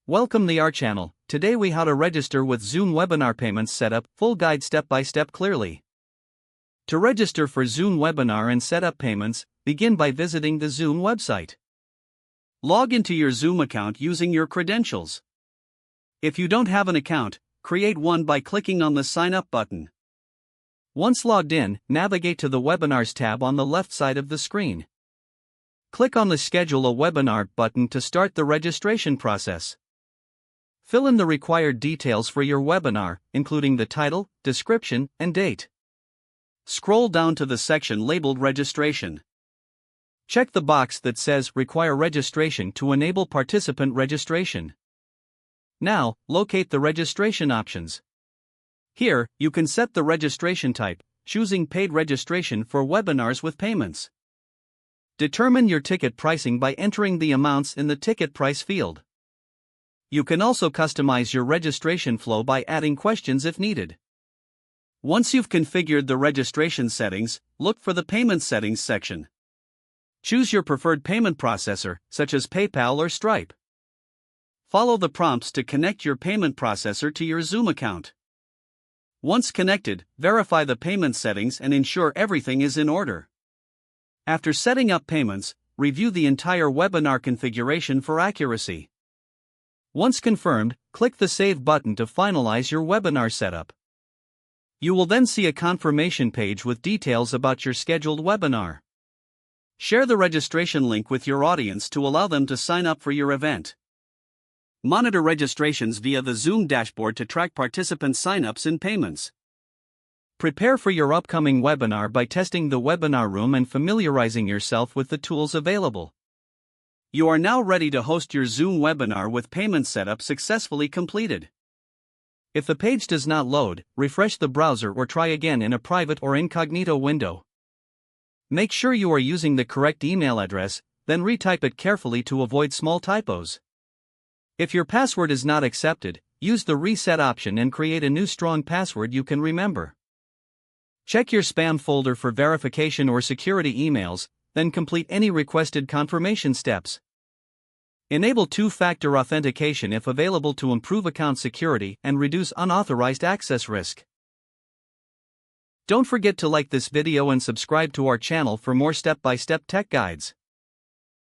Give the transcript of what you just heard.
Welcome to our channel. Today we how to register with Zoom webinar payments setup, full guide step by step clearly. To register for Zoom webinar and set up payments, begin by visiting the Zoom website. Log into your Zoom account using your credentials. If you don't have an account, create one by clicking on the sign up button. Once logged in, navigate to the webinars tab on the left side of the screen. Click on the Schedule a Webinar button to start the registration process. Fill in the required details for your webinar, including the title, description, and date. Scroll down to the section labeled Registration. Check the box that says Require Registration to enable participant registration. Now, locate the registration options. Here, you can set the registration type, choosing paid registration for webinars with payments. Determine your ticket pricing by entering the amounts in the ticket price field. You can also customize your registration flow by adding questions if needed. Once you've configured the registration settings, look for the Payment Settings section. Choose your preferred payment processor, such as PayPal or Stripe. Follow the prompts to connect your payment processor to your Zoom account. Once connected, verify the payment settings and ensure everything is in order. After setting up payments, review the entire webinar configuration for accuracy. Once confirmed, click the Save button to finalize your webinar setup. You will then see a confirmation page with details about your scheduled webinar. Share the registration link with your audience to allow them to sign up for your event. Monitor registrations via the Zoom dashboard to track participant signups and payments. Prepare for your upcoming webinar by testing the webinar room and familiarizing yourself with the tools available. You are now ready to host your Zoom webinar with payment setup successfully completed. If the page does not load, refresh the browser or try again in a private or incognito window. Make sure you are using the correct email address, then retype it carefully to avoid small typos. If your password is not accepted, use the reset option and create a new strong password you can remember. Check your spam folder for verification or security emails, then complete any requested confirmation steps. Enable two-factor authentication if available to improve account security and reduce unauthorized access risk. Don't forget to like this video and subscribe to our channel for more step-by-step tech guides.